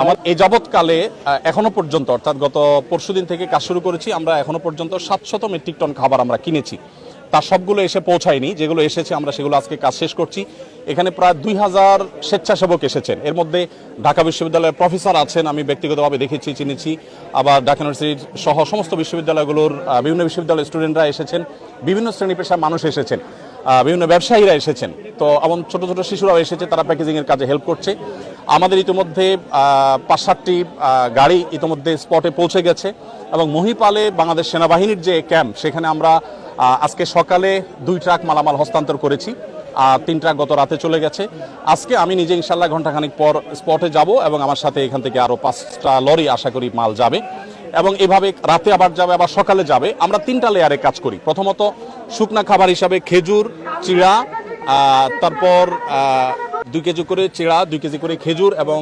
আমার এই যাবৎকালে এখনো পর্যন্ত অর্থাৎ গত পরশুদিন থেকে কাজ শুরু করেছি। আমরা এখনো পর্যন্ত 700 মেট্রিক টন খাবার আমরা কিনেছি। তার সবগুলো এসে পৌঁছায়নি, যেগুলো এসেছে আমরা সেগুলো আজকে কাজ শেষ করছি। এখানে প্রায় 2000 স্বেচ্ছাসেবক এসেছেন। এর মধ্যে ঢাকা বিশ্ববিদ্যালয়ের প্রফেসর আছেন, আমি ব্যক্তিগতভাবে দেখেছি, চিনেছি। আবার ঢাকা ইউনিভার্সিটির সহ সমস্ত বিশ্ববিদ্যালয়গুলোর বিভিন্ন বিশ্ববিদ্যালয়ের স্টুডেন্টরা এসেছেন, বিভিন্ন শ্রেণী পেশার মানুষ এসেছেন, বিভিন্ন ব্যবসায়ীরা এসেছেন। তো এমন ছোট ছোট শিশুরাও এসেছে, তারা প্যাকেজিংয়ের কাজে হেল্প করছে। আমাদের ইতিমধ্যে 5-7টি গাড়ি ইতিমধ্যে স্পটে পৌঁছে গেছে এবং মহিপালে বাংলাদেশ সেনাবাহিনীর যে ক্যাম্প, সেখানে আমরা আজকে সকালে 2 ট্রাক মালামাল হস্তান্তর করেছি, 3 ট্রাক গত রাতে চলে গেছে। আজকে আমি নিজে ইনশাল্লাহ ঘন্টাখানিক পর স্পটে যাব এবং আমার সাথে এখান থেকে আরও 5টা লরি আশা করি মাল যাবে এবং এভাবে রাতে আবার যাবে, আবার সকালে যাবে। আমরা 3টা লেয়ারে কাজ করি। প্রথমত শুকনা খাবার হিসাবে খেজুর, চিড়া, তারপর 2 কেজি করে চিড়া, 2 কেজি করে খেজুর এবং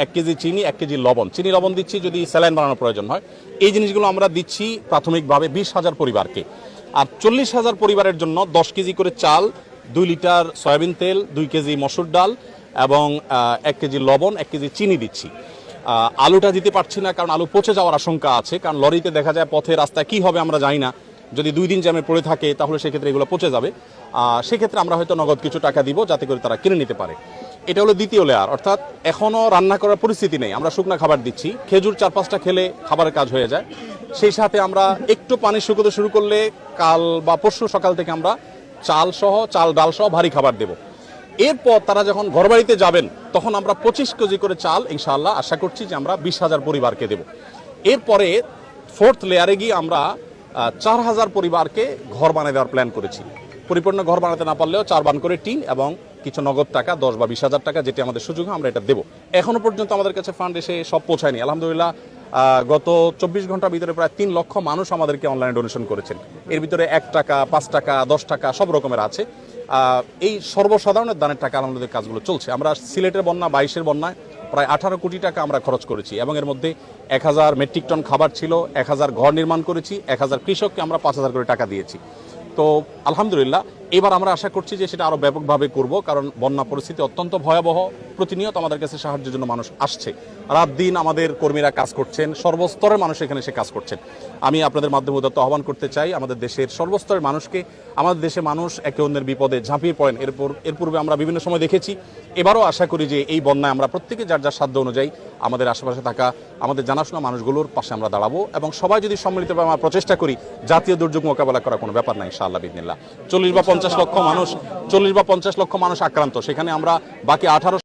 1 কেজি চিনি, 1 কেজি লবণ। চিনি লবণ দিচ্ছি যদি স্যালাইন বানানোর প্রয়োজন হয়। এই জিনিসগুলো আমরা দিচ্ছি প্রাথমিকভাবে 20,000 পরিবারকে। আর 40,000 পরিবারের জন্য 10 কেজি করে চাল, 2 লিটার সয়াবিন তেল, 2 কেজি মসুর ডাল এবং 1 কেজি লবণ, 1 কেজি চিনি দিচ্ছি। আলুটা দিতে পারছি না কারণ আলু পচে যাওয়ার আশঙ্কা আছে, কারণ লরিতে দেখা যায় পথে রাস্তায় কি হবে আমরা জানি না। যদি 2 দিন জ্যামে পড়ে থাকে তাহলে সেক্ষেত্রে এগুলো পচে যাবে। সেক্ষেত্রে আমরা হয়তো নগদ কিছু টাকা দিব যাতে করে তারা কিনে নিতে পারে। এটা হলো দ্বিতীয় লেয়ার, অর্থাৎ এখনও রান্না করার পরিস্থিতি নেই, আমরা শুকনা খাবার দিচ্ছি। খেজুর 4-5টা খেলে খাবারের কাজ হয়ে যায়। সেই সাথে আমরা একটু পানি শুকোতে শুরু করলে কাল বা পরশু সকাল থেকে আমরা চাল ডাল সহ ভারী খাবার দেব। এরপর তারা যখন ঘরবাড়িতে যাবেন তখন আমরা 25 কেজি করে চাল ইনশাআল্লাহ আশা করছি যে আমরা 20,000 পরিবারকে দেব। এরপরে 4th লেয়ারে গিয়ে আমরা 4,000 পরিবারকে ঘর বানিয়ে দেওয়ার প্ল্যান করেছি। পরিপূর্ণ ঘর বানাতে না পারলেও 4 বান করে টিন এবং কিছু নগদ টাকা 10 বা 20,000 টাকা, যেটি আমাদের সুযোগ হয় আমরা এটা দেবো। এখনো পর্যন্ত আমাদের কাছে ফান্ড এসে সব পৌঁছায়নি। আলহামদুলিল্লাহ গত 24 ঘন্টার ভিতরে প্রায় 3 লক্ষ মানুষ আমাদেরকে অনলাইনে ডোনেশন করেছেন। এর ভিতরে 1 টাকা, 5 টাকা, 10 টাকা সব রকমের আছে। এই সর্বসাধারণের দানের টাকা আলহামদুলিল্লাহ কাজগুলো চলছে। আমরা সিলেটের বন্যা 22-এর বন্যায় প্রায় 18 কোটি টাকা আমরা খরচ করেছি এবং এর মধ্যে 1000 মেট্রিক টন খাবার ছিল, 1000 ঘর নির্মাণ করেছি, 1000 কৃষককে আমরা 5,000 করে টাকা দিয়েছি। তো আলহামদুলিল্লাহ এবার আমরা আশা করছি যে সেটা আরও ব্যাপকভাবে করব, কারণ বন্যা পরিস্থিতি অত্যন্ত ভয়াবহ। প্রতিনিয়ত আমাদের কাছে সাহায্যের জন্য মানুষ আসছে, রাত দিন আমাদের কর্মীরা কাজ করছেন, সর্বস্তরের মানুষ এখানে এসে কাজ করছেন। আমি আপনাদের মাধ্যমে উদাত্ত আহ্বান করতে চাই আমাদের দেশের সর্বস্তরের মানুষকে। আমাদের দেশে মানুষ একে অন্যের বিপদে ঝাঁপিয়ে পড়েন, এর পূর্বে আমরা বিভিন্ন সময় দেখেছি। এবারও আশা করি যে এই বন্যায় আমরা প্রত্যেকে যার যার সাধ্য অনুযায়ী আমাদের আশেপাশে থাকা আমাদের জানাশোনা মানুষগুলোর পাশে আমরা দাঁড়াবো এবং সবাই যদি সম্মিলিতভাবে আমরা প্রচেষ্টা করি, জাতীয় দুর্যোগ মোকাবেলা করার কোনো ব্যাপার না ইনশাআল্লাহ বিদিনিল্লাহ। 40 বা 50 লক্ষ মানুষ আক্রান্ত, সেখানে আমরা বাকি 18